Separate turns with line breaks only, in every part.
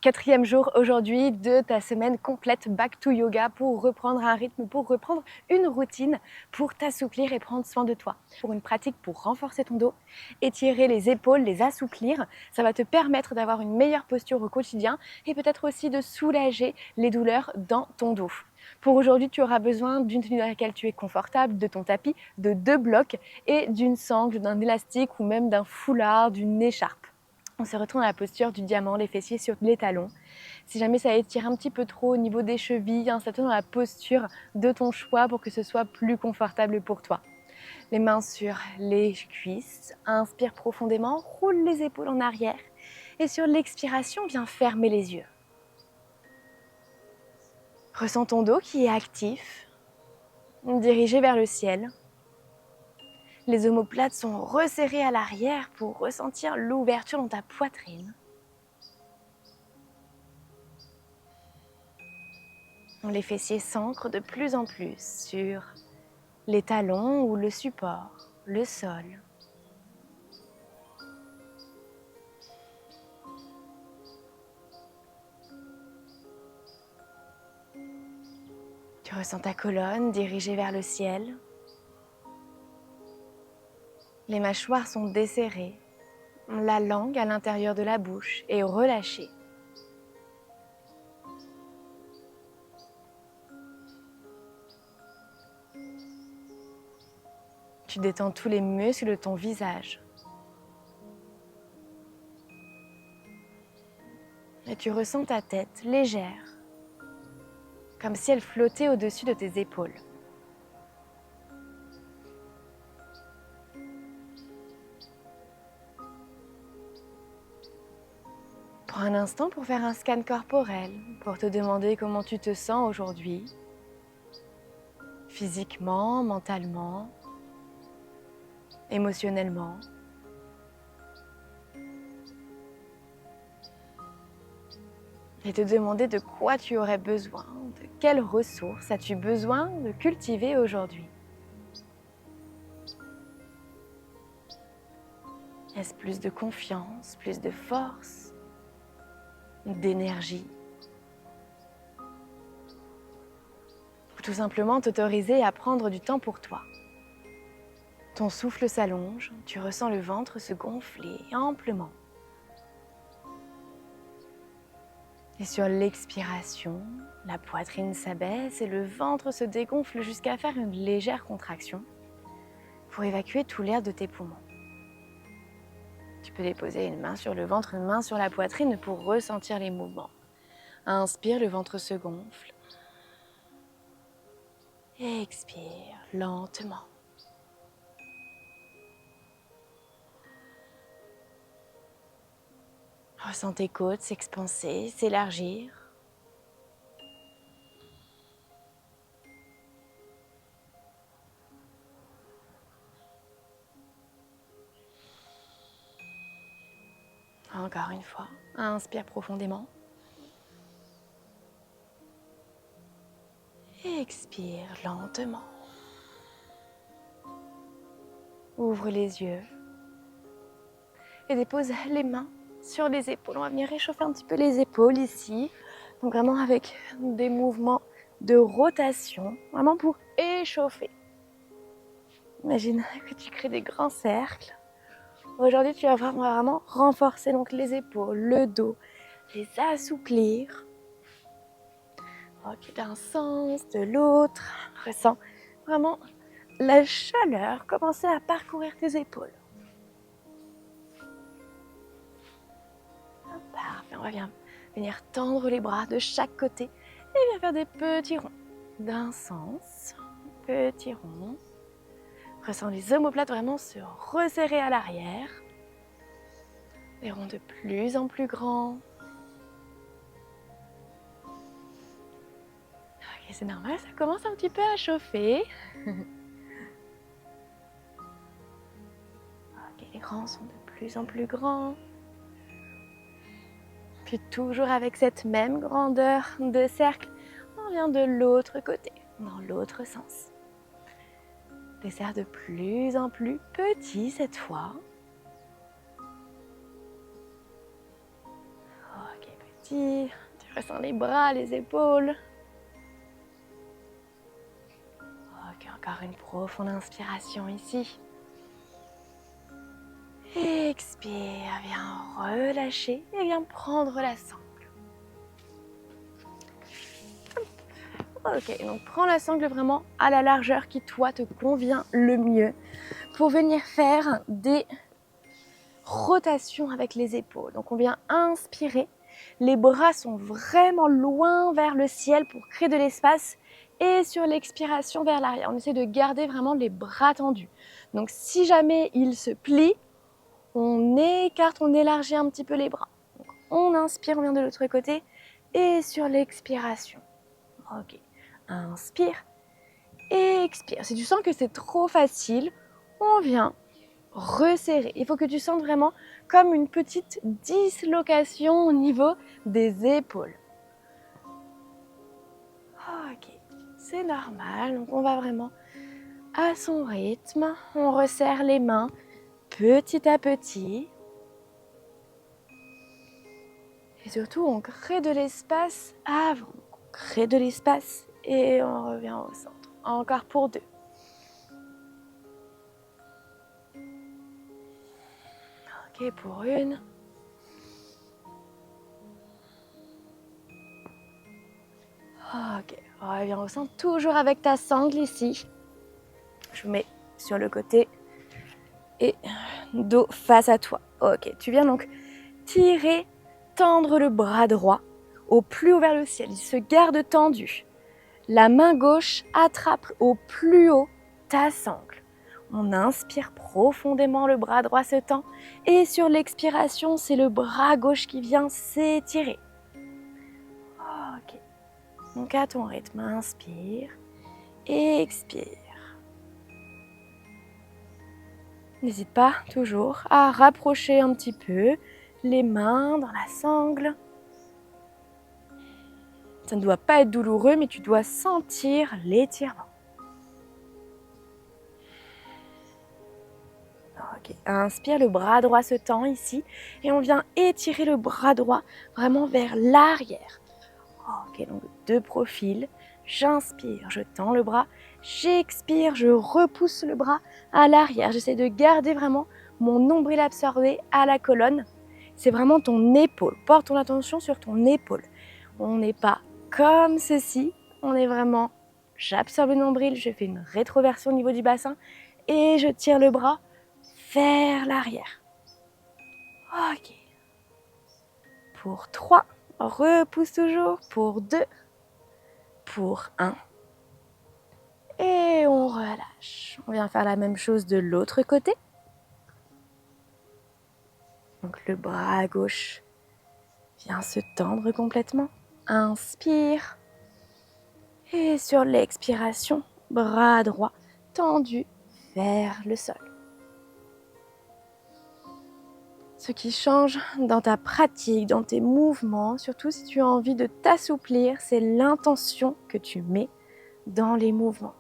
4e jour aujourd'hui de ta semaine complète Back to Yoga pour reprendre un rythme, pour reprendre une routine, pour t'assouplir et prendre soin de toi. Pour une pratique pour renforcer ton dos, étirer les épaules, les assouplir, ça va te permettre d'avoir une meilleure posture au quotidien et peut-être aussi de soulager les douleurs dans ton dos. Pour aujourd'hui, tu auras besoin d'une tenue dans laquelle tu es confortable, de ton tapis, de 2 blocs et d'une sangle, d'un élastique ou même d'un foulard, d'une écharpe. On se retrouve dans la posture du diamant, les fessiers sur les talons. Si jamais ça étire un petit peu trop au niveau des chevilles, installe-toi dans la posture de ton choix pour que ce soit plus confortable pour toi. Les mains sur les cuisses, inspire profondément, roule les épaules en arrière et sur l'expiration, viens fermer les yeux. Ressens ton dos qui est actif, dirigé vers le ciel. Les omoplates sont resserrées à l'arrière pour ressentir l'ouverture dans ta poitrine. Les fessiers s'ancrent de plus en plus sur les talons ou le support, le sol. Tu ressens ta colonne dirigée vers le ciel. Les mâchoires sont desserrées. La langue à l'intérieur de la bouche est relâchée. Tu détends tous les muscles de ton visage. Et tu ressens ta tête légère, comme si elle flottait au-dessus de tes épaules. Prends un instant pour faire un scan corporel, pour te demander comment tu te sens aujourd'hui, physiquement, mentalement, émotionnellement. Et te demander de quoi tu aurais besoin, de quelles ressources as-tu besoin de cultiver aujourd'hui. Est-ce plus de confiance, plus de force, d'énergie? Ou tout simplement t'autoriser à prendre du temps pour toi. Ton souffle s'allonge, tu ressens le ventre se gonfler amplement. Et sur l'expiration, la poitrine s'abaisse et le ventre se dégonfle jusqu'à faire une légère contraction pour évacuer tout l'air de tes poumons. Tu peux déposer une main sur le ventre, une main sur la poitrine pour ressentir les mouvements. Inspire, le ventre se gonfle. Et expire lentement. Ressens tes côtes s'expanser, s'élargir. Encore une fois, inspire profondément. Et expire lentement. Ouvre les yeux et dépose les mains sur les épaules. On va venir réchauffer un petit peu les épaules ici. Donc vraiment avec des mouvements de rotation, vraiment pour échauffer. Imagine que tu crées des grands cercles. Aujourd'hui, tu vas vraiment renforcer donc les épaules, le dos, les assouplir. Ok, d'un sens, de l'autre. Ressens vraiment la chaleur commencer à parcourir tes épaules. Parfait, on va venir tendre les bras de chaque côté et bien faire des petits ronds. D'un sens, petit rond. Ressens les omoplates vraiment se resserrer à l'arrière. Des ronds de plus en plus grands. Ok, c'est normal, ça commence un petit peu à chauffer. Ok, les rangs sont de plus en plus grands. Puis toujours avec cette même grandeur de cercle, on vient de l'autre côté, dans l'autre sens. Des cercles de plus en plus petits cette fois. Ok, petit. Tu ressens les bras, les épaules. Ok, encore une profonde inspiration ici. Expire, viens relâcher et viens prendre la sangle. Ok, donc prends la sangle vraiment à la largeur qui toi te convient le mieux pour venir faire des rotations avec les épaules. Donc on vient inspirer, les bras sont vraiment loin vers le ciel pour créer de l'espace et sur l'expiration vers l'arrière. On essaie de garder vraiment les bras tendus. Donc si jamais ils se plient, on écarte, on élargit un petit peu les bras. Donc, on inspire, on vient de l'autre côté et sur l'expiration. Ok, inspire, expire. Si tu sens que c'est trop facile, on vient resserrer. Il faut que tu sentes vraiment comme une petite dislocation au niveau des épaules. Ok, c'est normal. Donc on va vraiment à son rythme. On resserre les mains petit à petit. Et surtout, on crée de l'espace avant. On crée de l'espace et on revient au centre. Encore pour 2. Ok, pour 1. Ok, reviens au centre, toujours avec ta sangle ici. Je mets sur le côté et dos face à toi. Ok, tu viens donc tirer, tendre le bras droit au plus haut vers le ciel. Il se garde tendu. La main gauche attrape au plus haut ta sangle. On inspire profondément, le bras droit se tend. Et sur l'expiration, c'est le bras gauche qui vient s'étirer. Ok. Donc à ton rythme, inspire, expire. N'hésite pas toujours à rapprocher un petit peu les mains dans la sangle. Ça ne doit pas être douloureux, mais tu dois sentir l'étirement. Ok, inspire, le bras droit se tend ici et on vient étirer le bras droit vraiment vers l'arrière. Ok, donc de profil, j'inspire, je tends le bras, j'expire, je repousse le bras à l'arrière. J'essaie de garder vraiment mon nombril absorbé à la colonne. C'est vraiment ton épaule, porte ton attention sur ton épaule. On n'est pas comme ceci, on est vraiment, j'absorbe le nombril, je fais une rétroversion au niveau du bassin et je tire le bras vers l'arrière. Ok. Pour 3, repousse toujours. Pour 2, pour 1. Et on relâche. On vient faire la même chose de l'autre côté. Donc le bras gauche vient se tendre complètement. Inspire. Et sur l'expiration, bras droit tendu vers le sol. Ce qui change dans ta pratique, dans tes mouvements, surtout si tu as envie de t'assouplir, c'est l'intention que tu mets dans les mouvements.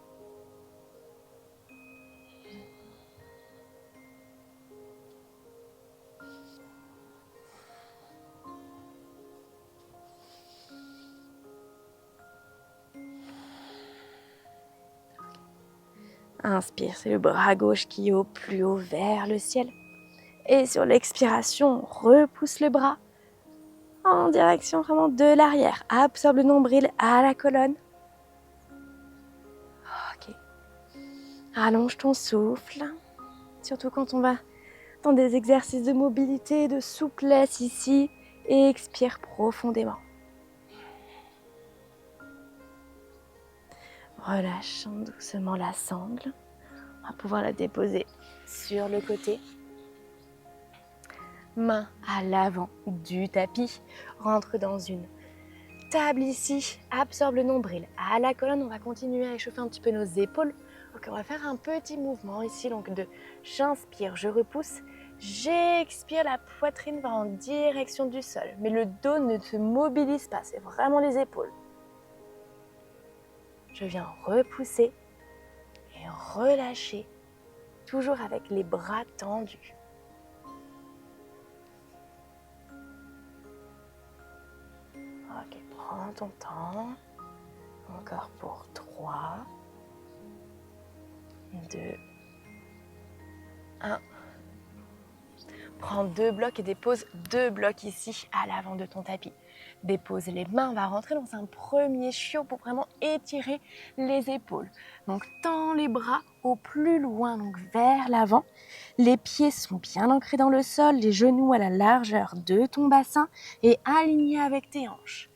Inspire, c'est le bras gauche qui est au plus haut vers le ciel. Et sur l'expiration, repousse le bras en direction vraiment de l'arrière. Absorbe le nombril à la colonne. Ok. Allonge ton souffle. Surtout quand on va dans des exercices de mobilité, de souplesse ici. Et expire profondément. Relâche doucement la sangle. On va pouvoir la déposer sur le côté. Main à l'avant du tapis. Rentre dans une table ici. Absorbe le nombril à la colonne. On va continuer à échauffer un petit peu nos épaules. Ok, on va faire un petit mouvement ici. Donc de j'inspire, je repousse. J'expire, la poitrine va en direction du sol. Mais le dos ne se mobilise pas. C'est vraiment les épaules. Je viens repousser et relâcher, toujours avec les bras tendus. Ok, prends ton temps. Encore pour 3, 2, 1. Prends 2 blocs et dépose 2 blocs ici à l'avant de ton tapis. Dépose les mains, on va rentrer dans un premier chiot pour vraiment étirer les épaules. Donc tends les bras au plus loin, donc vers l'avant. Les pieds sont bien ancrés dans le sol, les genoux à la largeur de ton bassin et alignés avec tes hanches.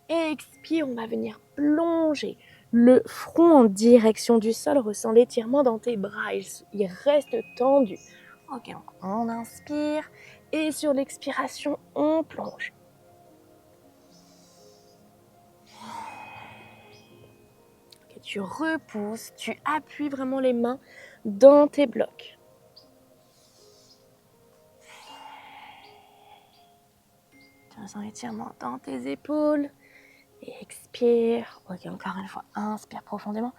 Expire, on va venir plonger le front en direction du sol. Ressens l'étirement dans tes bras, il reste tendu. Ok, donc on inspire et sur l'expiration, on plonge. Okay, tu repousses, tu appuies vraiment les mains dans tes blocs. Tu ressens l'étirement dans tes épaules. Et expire. Ok, encore une fois, inspire profondément.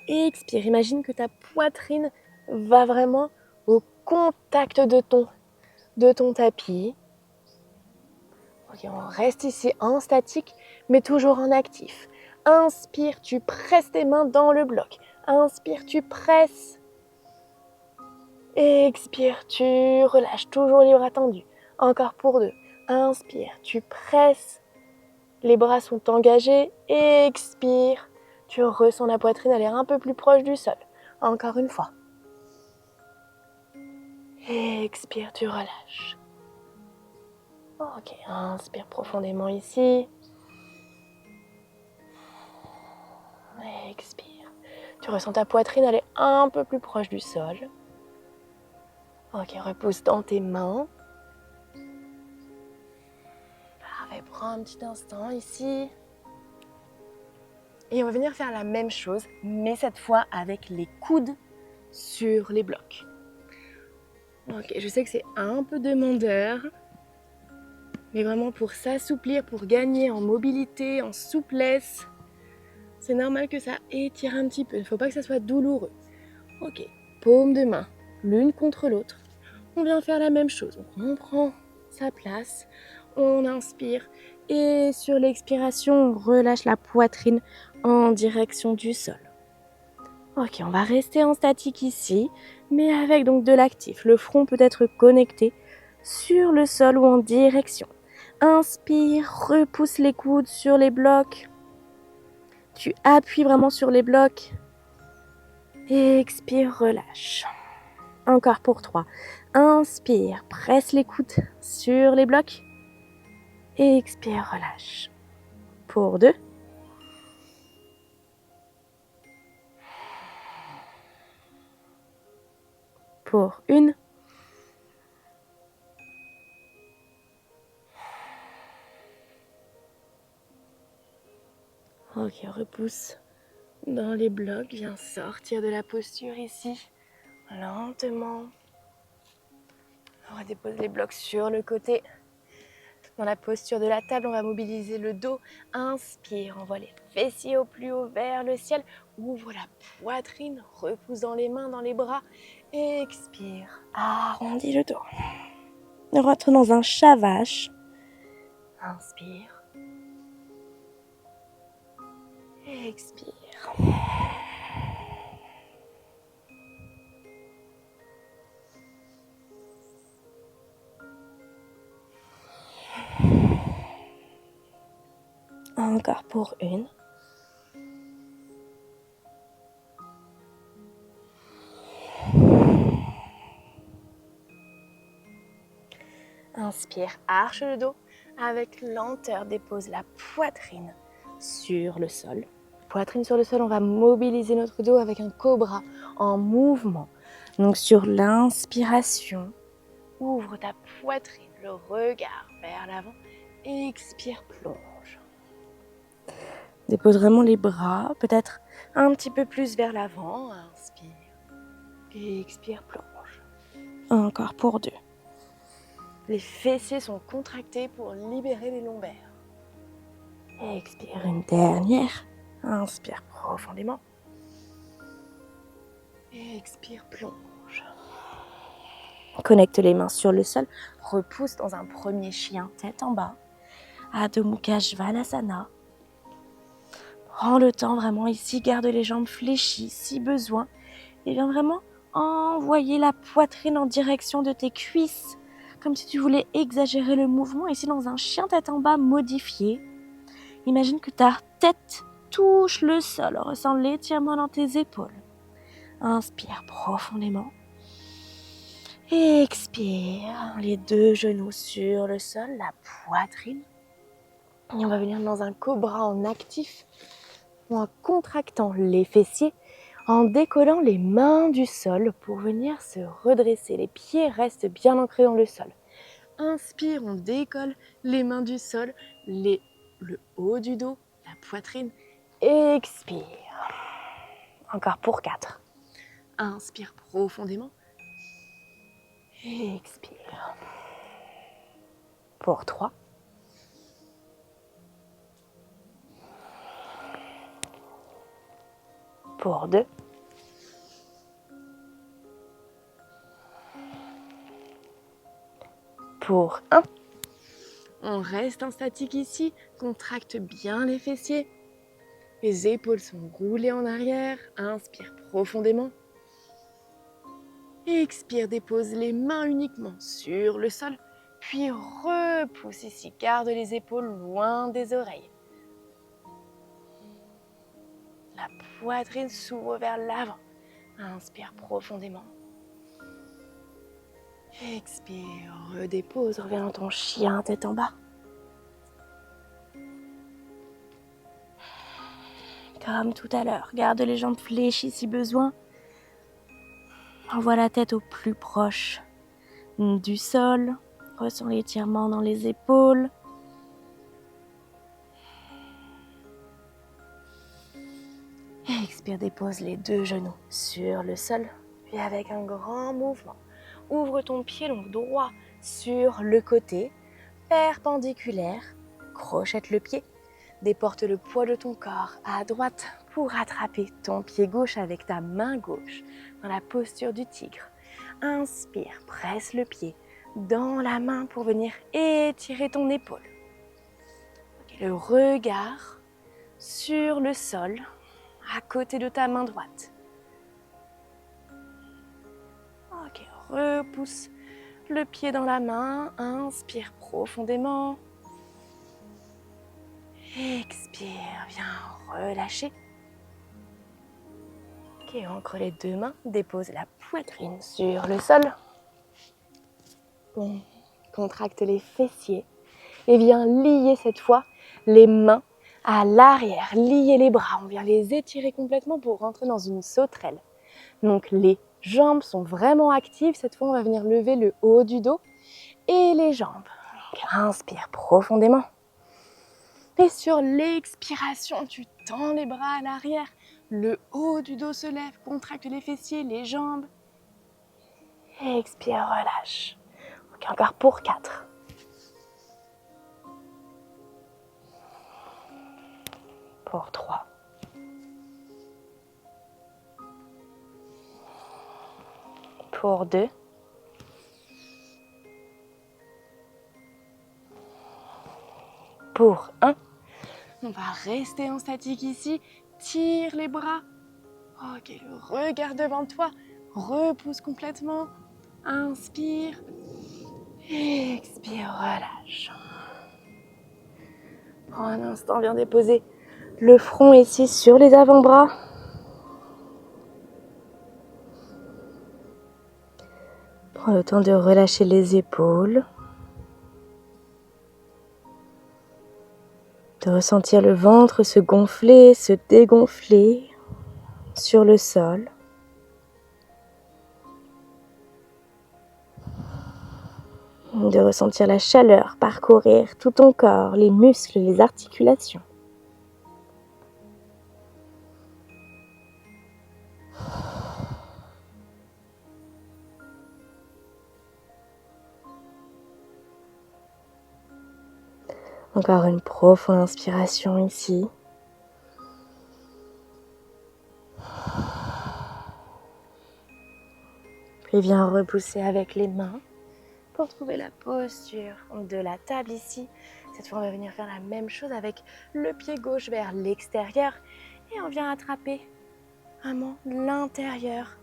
Et expire. Imagine que ta poitrine va vraiment au contact de ton tapis. Ok, on reste ici en statique, mais toujours en actif. Inspire, tu presses tes mains dans le bloc. Inspire, tu presses. Expire, tu relâches, toujours les bras tendus. Encore pour 2. Inspire, tu presses. Les bras sont engagés. Expire, tu ressens la poitrine aller un peu plus proche du sol. Encore une fois. Expire, tu relâches. Ok, inspire profondément ici. Expire. Tu ressens ta poitrine aller un peu plus proche du sol. Ok, repousse dans tes mains. Parfait, prends un petit instant ici. Et on va venir faire la même chose, mais cette fois avec les coudes sur les blocs. Ok, je sais que c'est un peu demandeur, mais vraiment pour s'assouplir, pour gagner en mobilité, en souplesse, c'est normal que ça étire un petit peu. Il ne faut pas que ça soit douloureux. Ok, paume de main, l'une contre l'autre. On vient faire la même chose. Donc on prend sa place, on inspire et sur l'expiration, on relâche la poitrine en direction du sol. Ok, on va rester en statique ici, mais avec donc de l'actif. Le front peut être connecté sur le sol ou en direction. Inspire, repousse les coudes sur les blocs. Tu appuies vraiment sur les blocs. Expire, relâche. Encore pour 3. Inspire, presse les coudes sur les blocs. Expire, relâche. Pour 2. Pour 1. Ok, repousse dans les blocs. Viens sortir de la posture ici. Lentement. On redépose les blocs sur le côté. Dans la posture de la table, on va mobiliser le dos. Inspire, envoie les fessiers au plus haut vers le ciel. Ouvre la poitrine, repousse dans les mains, dans les bras. Expire, arrondis le dos. Rentre dans un chat vache. Inspire. Expire. Encore pour 1. Inspire, arche le dos. Avec lenteur, dépose la poitrine sur le sol. Poitrine sur le sol, on va mobiliser notre dos avec un cobra en mouvement. Donc sur l'inspiration, ouvre ta poitrine, le regard vers l'avant. Expire, plonge. Dépose vraiment les bras, peut-être un petit peu plus vers l'avant. Inspire. Expire, plonge. Encore pour 2. Les fessiers sont contractés pour libérer les lombaires. Expire une dernière. Inspire profondément. Expire, plonge. Connecte les mains sur le sol. Repousse dans un premier chien, tête en bas.
Adho Mukha Svanasana. Prends le temps vraiment ici, garde les jambes fléchies si besoin. Et viens vraiment envoyer la poitrine en direction de tes cuisses, comme si tu voulais exagérer le mouvement. Ici dans un chien tête en bas modifié. Imagine que ta tête touche le sol, ressens l'étirement dans tes épaules. Inspire profondément. Expire, les deux genoux sur le sol, la poitrine. Et on va venir dans un cobra en actif, en contractant les fessiers, en décollant les mains du sol pour venir se redresser. Les pieds restent bien ancrés dans le sol. Inspire, on décolle les mains du sol, le haut du dos, la poitrine. Expire. Encore pour 4. Inspire profondément. Expire. Pour 3. Pour 2. Pour 1. On reste en statique ici, contracte bien les fessiers. Les épaules sont roulées en arrière, inspire profondément. Expire, dépose les mains uniquement sur le sol, puis repousse ici, garde les épaules loin des oreilles. La poitrine s'ouvre vers l'avant, inspire profondément. Expire, redépose, reviens dans ton chien tête en bas. Comme tout à l'heure, garde les jambes fléchies si besoin. Envoie la tête au plus proche du sol. Ressens l'étirement dans les épaules. Expire, dépose les deux genoux sur le sol. Puis avec un grand mouvement, ouvre ton pied donc droit sur le côté, perpendiculaire. Crochette le pied. Déporte le poids de ton corps à droite pour attraper ton pied gauche avec ta main gauche dans la posture du tigre. Inspire, presse le pied dans la main pour venir étirer ton épaule. Le regard sur le sol à côté de ta main droite. Ok, repousse le pied dans la main, inspire profondément. Expire, viens relâcher. Ok, ancre les deux mains, dépose la poitrine sur le sol. Bon, contracte les fessiers et viens lier cette fois les mains à l'arrière. Lier les bras, on vient les étirer complètement pour rentrer dans une sauterelle. Donc les jambes sont vraiment actives. Cette fois, on va venir lever le haut du dos et les jambes. Donc, inspire profondément. Et sur l'expiration, tu tends les bras à l'arrière. Le haut du dos se lève, contracte les fessiers, les jambes. Expire, relâche. Ok, encore pour 4. Pour 3. Pour 2. Pour 1. On va rester en statique ici. Tire les bras. Ok, le regard devant toi. Repousse complètement. Inspire. Expire, relâche. Prends un instant, viens déposer le front ici sur les avant-bras. Prends le temps de relâcher les épaules. De ressentir le ventre se gonfler, se dégonfler sur le sol. De ressentir la chaleur parcourir tout ton corps, les muscles, les articulations. Encore une profonde inspiration ici. Puis viens repousser avec les mains pour trouver la posture de la table ici. Cette fois, on va venir faire la même chose avec le pied gauche vers l'extérieur et on vient attraper vraiment l'intérieur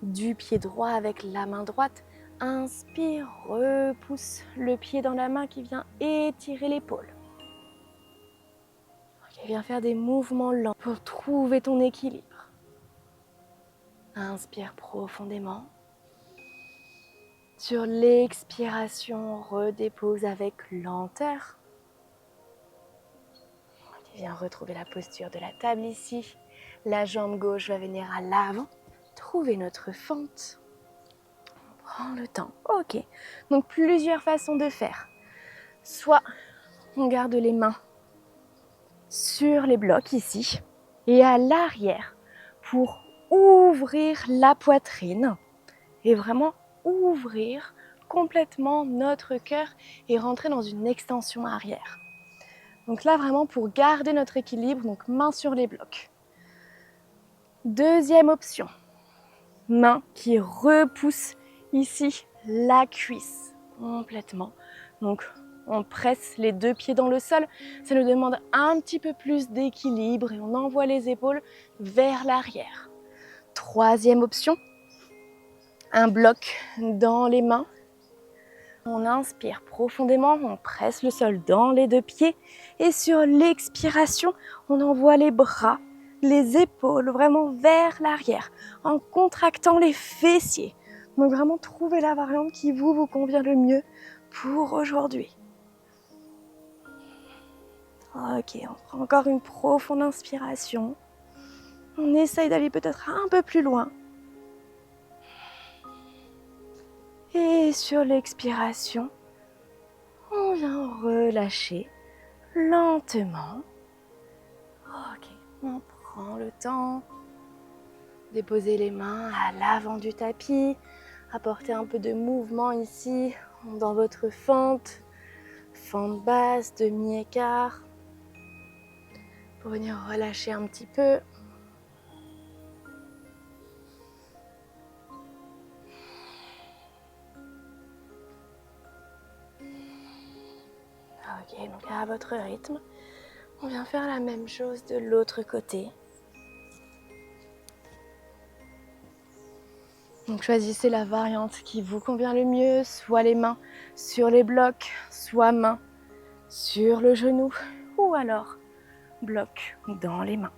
du pied droit avec la main droite. Inspire, repousse le pied dans la main qui vient étirer l'épaule. Ok, viens faire des mouvements lents pour trouver ton équilibre. Inspire profondément. Sur l'expiration, redépose avec lenteur. Ok, viens retrouver la posture de la table ici. La jambe gauche va venir à l'avant. Trouver notre fente. Prends le temps. Ok. Donc plusieurs façons de faire. Soit on garde les mains sur les blocs ici et à l'arrière pour ouvrir la poitrine et vraiment ouvrir complètement notre cœur et rentrer dans une extension arrière. Donc là vraiment pour garder notre équilibre, donc main sur les blocs. Deuxième option, main qui repousse ici la cuisse complètement. Donc on presse les deux pieds dans le sol, ça nous demande un petit peu plus d'équilibre et on envoie les épaules vers l'arrière. Troisième option, un bloc dans les mains. On inspire profondément, on presse le sol dans les deux pieds et sur l'expiration, on envoie les bras, les épaules vraiment vers l'arrière en contractant les fessiers. Donc vraiment trouver la variante qui vous convient le mieux pour aujourd'hui. Ok, on prend encore une profonde inspiration. On essaye d'aller peut-être un peu plus loin. Et sur l'expiration, on vient relâcher lentement. Ok, on prend le temps. Déposer les mains à l'avant du tapis. Apporter un peu de mouvement ici dans votre fente. Fente basse, demi-écart. Pour venir relâcher un petit peu. Ok, donc à votre rythme, on vient faire la même chose de l'autre côté. Donc choisissez la variante qui vous convient le mieux, soit les mains sur les blocs, soit mains sur le genou, ou alors bloc dans les mains.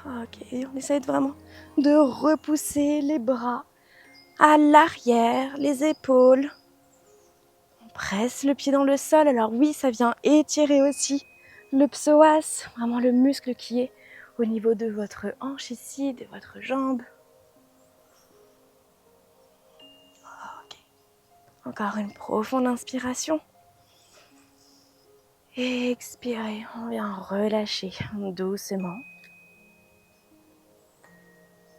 Ok, on essaie vraiment de repousser les bras à l'arrière, les épaules. On presse le pied dans le sol. Alors oui, ça vient étirer aussi le psoas, vraiment le muscle qui est au niveau de votre hanche ici, de votre jambe. Ok. Encore une profonde inspiration. Et expirez, on vient relâcher doucement.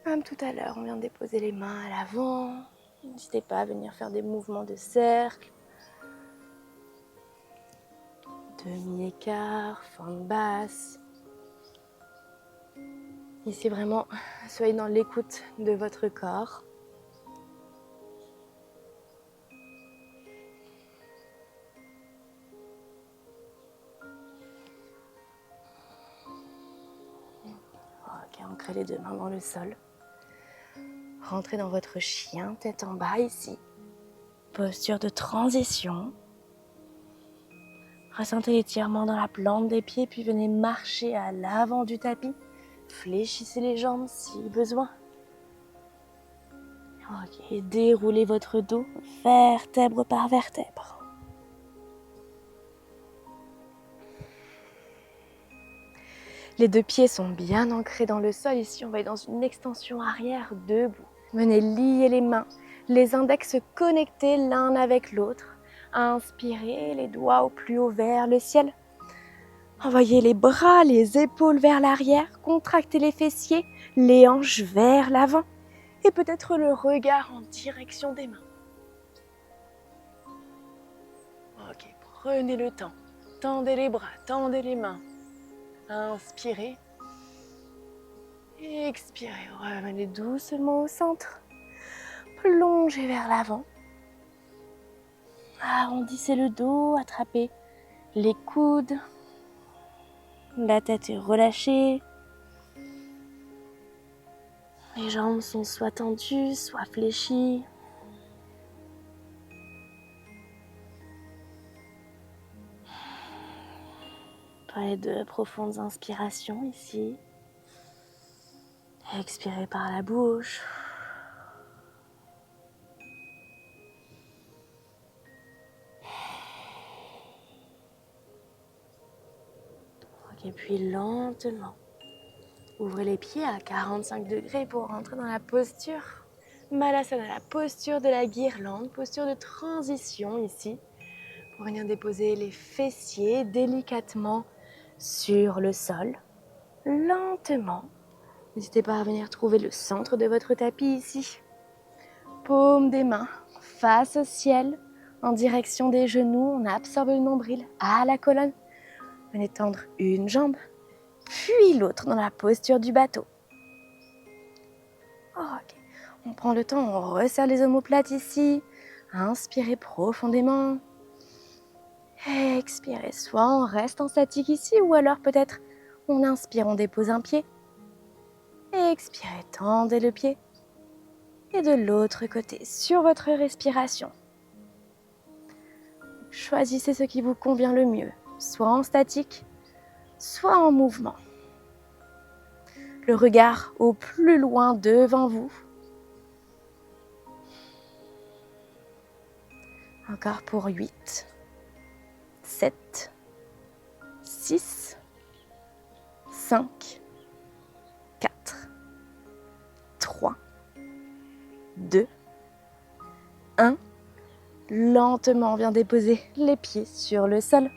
Comme tout à l'heure, on vient de déposer les mains à l'avant. N'hésitez pas à venir faire des mouvements de cercle. Demi-écart, fente basse. Ici vraiment, soyez dans l'écoute de votre corps. Ok, ancrez les deux mains dans le sol. Rentrez dans votre chien, tête en bas ici. Posture de transition. Ressentez l'étirement dans la plante des pieds, puis venez marcher à l'avant du tapis. Fléchissez les jambes si besoin. Ok, déroulez votre dos vertèbre par vertèbre. Les deux pieds sont bien ancrés dans le sol. Ici, on va être dans une extension arrière debout. Venez lier les mains, les index connectés l'un avec l'autre. Inspirez, les doigts au plus haut vers le ciel. Envoyez les bras, les épaules vers l'arrière. Contractez les fessiers, les hanches vers l'avant. Et peut-être le regard en direction des mains. Ok, prenez le temps. Tendez les bras, tendez les mains. Inspirez. Expirez, revenez doucement au centre. Plongez vers l'avant. Arrondissez le dos, attrapez les coudes. La tête est relâchée. Les jambes sont soit tendues, soit fléchies. Prenez 2 profondes inspirations ici. Expirez par la bouche. Et puis lentement, ouvrez les pieds à 45 degrés pour rentrer dans la posture Malasana, la posture de la guirlande, posture de transition ici, pour venir déposer les fessiers délicatement sur le sol, lentement. N'hésitez pas à venir trouver le centre de votre tapis ici. Paume des mains face au ciel, en direction des genoux, on absorbe le nombril à la colonne. Venez tendre une jambe, puis l'autre dans la posture du bateau. Ok. On prend le temps, on resserre les omoplates ici. Inspirez profondément. Expirez, soit on reste en statique ici, ou alors peut-être on inspire, on dépose un pied. Expirez, tendez le pied. Et de l'autre côté, sur votre respiration. Choisissez ce qui vous convient le mieux, soit en statique, soit en mouvement. Le regard au plus loin devant vous. Encore pour 8, 7, 6, 5, 4, 3, 2, 1. Lentement, on vient déposer les pieds sur le sol.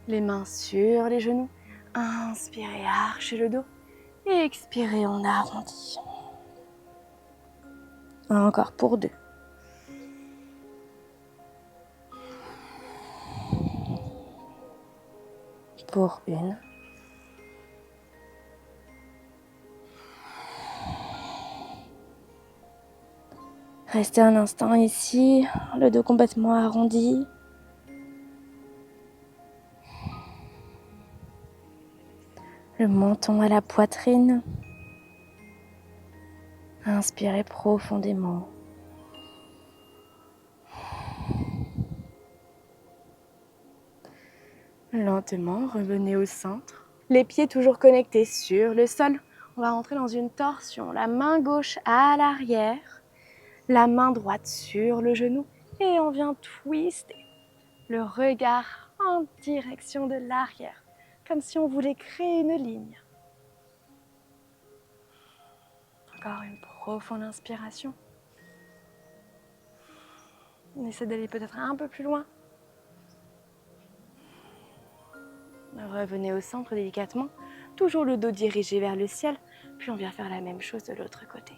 Les mains sur les genoux. Inspirez, archez le dos. Et expirez, on arrondit. Encore pour 2. Pour 1. Restez un instant ici, le dos complètement arrondi. Le menton à la poitrine. Inspirez profondément. Lentement, revenez au centre. Les pieds toujours connectés sur le sol. On va rentrer dans une torsion. La main gauche à l'arrière, la main droite sur le genou. Et on vient twister le regard en direction de l'arrière, comme si on voulait créer une ligne. Encore une profonde inspiration. On essaie d'aller peut-être un peu plus loin. Revenez au centre délicatement, toujours le dos dirigé vers le ciel, puis on vient faire la même chose de l'autre côté.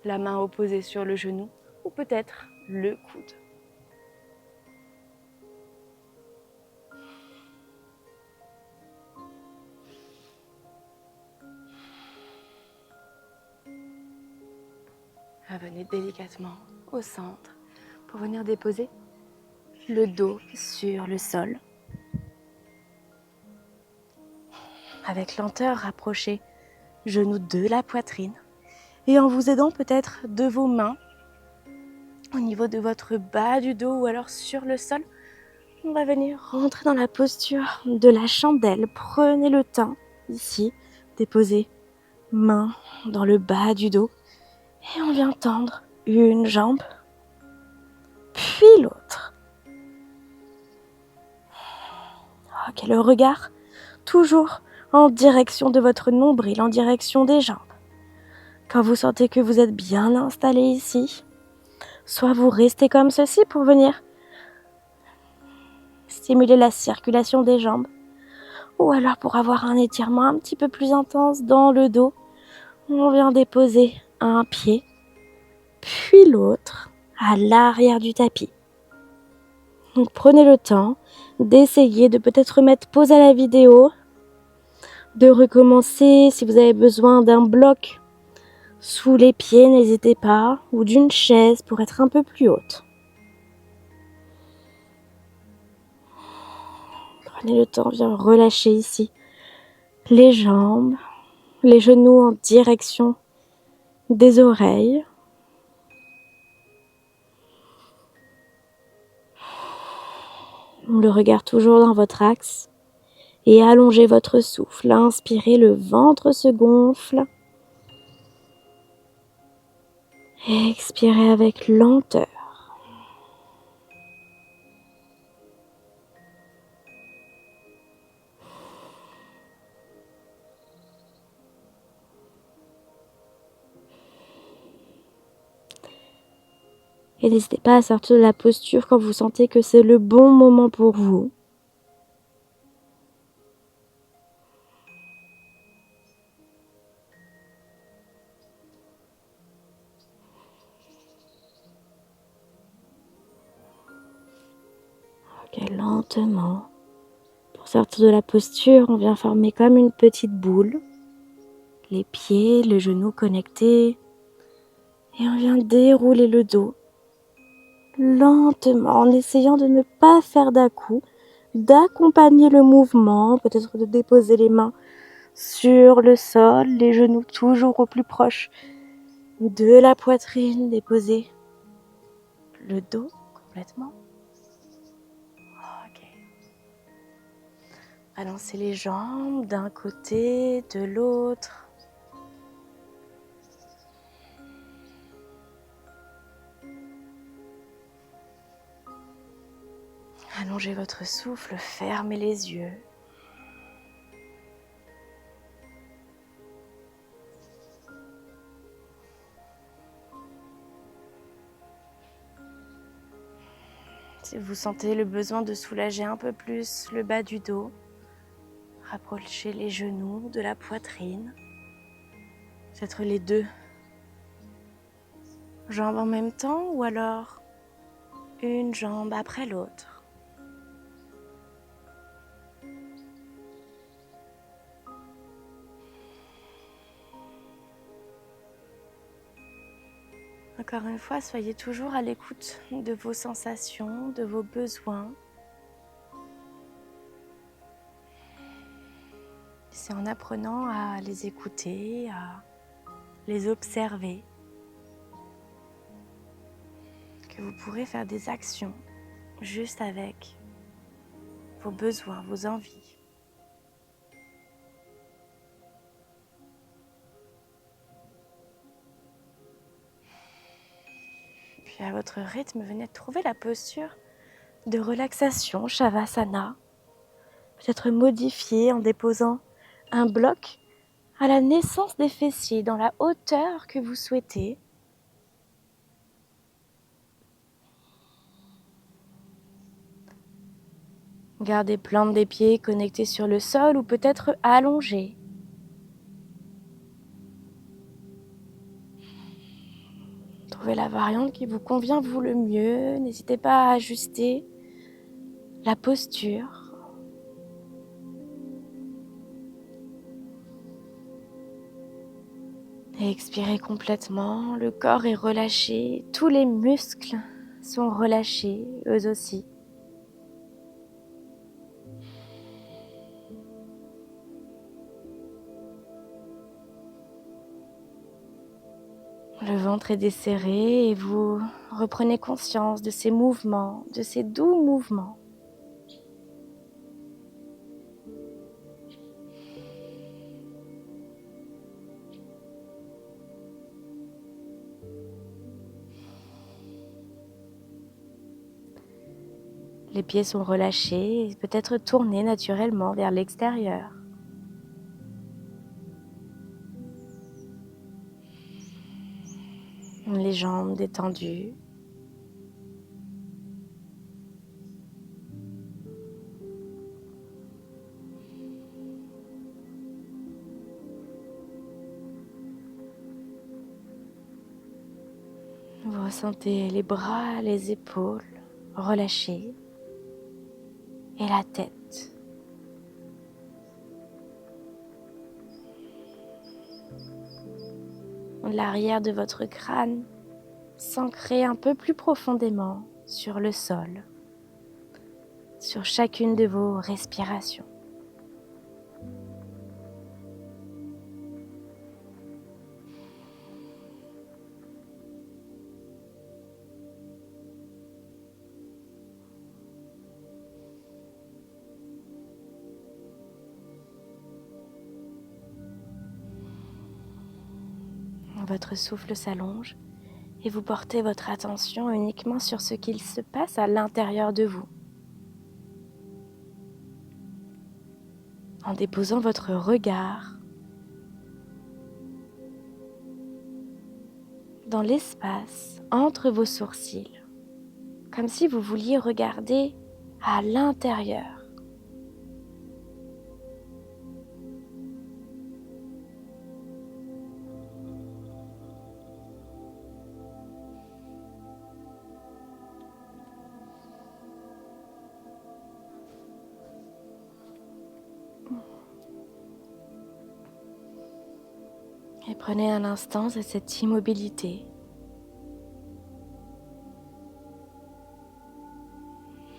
La main opposée sur le genou ou peut-être le coude. Revenez délicatement au centre pour venir déposer le dos sur le sol. Avec lenteur, rapprochez genoux de la poitrine et en vous aidant peut-être de vos mains au niveau de votre bas du dos ou alors sur le sol, on va venir rentrer dans la posture de la chandelle. Prenez le temps ici, déposez main dans le bas du dos et on vient tendre une jambe, puis l'autre. Ok, le regard toujours en direction de votre nombril, en direction des jambes. Quand vous sentez que vous êtes bien installé ici, soit vous restez comme ceci pour venir stimuler la circulation des jambes, ou alors pour avoir un étirement un petit peu plus intense dans le dos, on vient déposer un pied, puis l'autre à l'arrière du tapis. Donc prenez le temps d'essayer de peut-être mettre pause à la vidéo, de recommencer. Si vous avez besoin d'un bloc sous les pieds, n'hésitez pas, ou d'une chaise pour être un peu plus haute. Prenez le temps, bien relâcher ici les jambes, les genoux en direction des oreilles. Le regard toujours dans votre axe et allongez votre souffle. Inspirez, le ventre se gonfle. Expirez avec lenteur. Et n'hésitez pas à sortir de la posture quand vous sentez que c'est le bon moment pour vous. Ok, lentement. Pour sortir de la posture, on vient former comme une petite boule. Les pieds, les genoux connectés. Et on vient dérouler le dos. Lentement, en essayant de ne pas faire d'à-coups, d'accompagner le mouvement, peut-être de déposer les mains sur le sol, les genoux toujours au plus proche de la poitrine, déposer le dos complètement. Ok. Balancez les jambes d'un côté, de l'autre. Allongez votre souffle, fermez les yeux. Si vous sentez le besoin de soulager un peu plus le bas du dos, rapprochez les genoux de la poitrine, peut-être les deux jambes en même temps ou alors une jambe après l'autre. Encore une fois, soyez toujours à l'écoute de vos sensations, de vos besoins. C'est en apprenant à les écouter, à les observer, que vous pourrez faire des actions juste avec vos besoins, vos envies. Puis à votre rythme, venez trouver la posture de relaxation, Shavasana. Peut-être modifier en déposant un bloc à la naissance des fessiers dans la hauteur que vous souhaitez. Gardez plante des pieds connectés sur le sol ou peut-être allongés. Trouvez la variante qui vous convient vous le mieux. N'hésitez pas à ajuster la posture. Et expirez complètement. Le corps est relâché. Tous les muscles sont relâchés, eux aussi. Le ventre est desserré et vous reprenez conscience de ces mouvements, de ces doux mouvements. Les pieds sont relâchés et peut-être tournés naturellement vers l'extérieur. Les jambes détendues. Vous ressentez les bras, les épaules relâchés. et la tête. L'arrière de votre crâne s'ancrer un peu plus profondément sur le sol, sur chacune de vos respirations. Votre souffle s'allonge et vous portez votre attention uniquement sur ce qu'il se passe à l'intérieur de vous. En déposant votre regard dans l'espace entre vos sourcils, comme si vous vouliez regarder à l'intérieur. Et prenez un instant à cette immobilité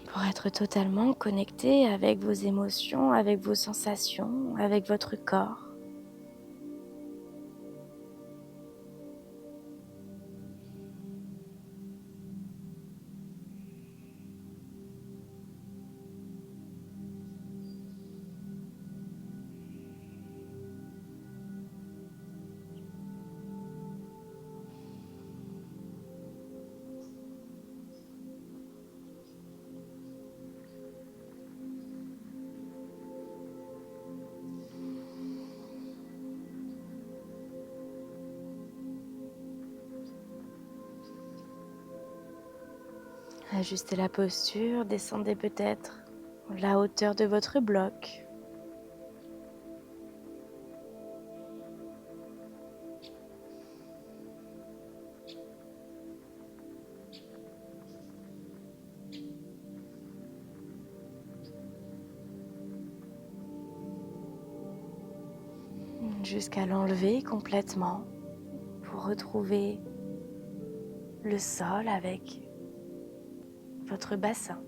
pour être totalement connecté avec vos émotions, avec vos sensations, avec votre corps. Ajustez la posture, descendez peut-être la hauteur de votre bloc. Jusqu'à l'enlever complètement pour retrouver le sol avec votre bassin.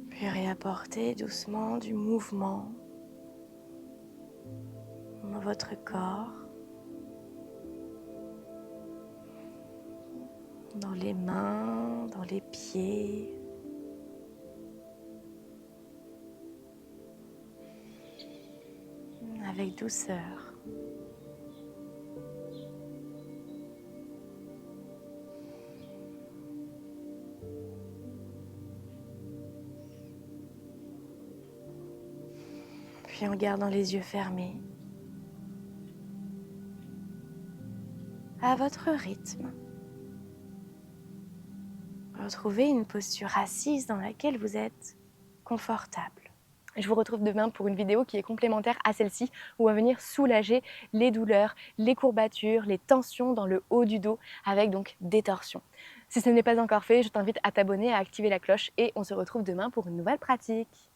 Puis réapporter doucement du mouvement dans votre corps, dans les mains, dans les pieds. Avec douceur. Puis en gardant les yeux fermés, à votre rythme, retrouvez une posture assise dans laquelle vous êtes confortable.
Je vous retrouve demain pour une vidéo qui est complémentaire à celle-ci, où on va venir soulager les douleurs, les courbatures, les tensions dans le haut du dos, avec donc des torsions. Si ce n'est pas encore fait, je t'invite à t'abonner, à activer la cloche et on se retrouve demain pour une nouvelle pratique.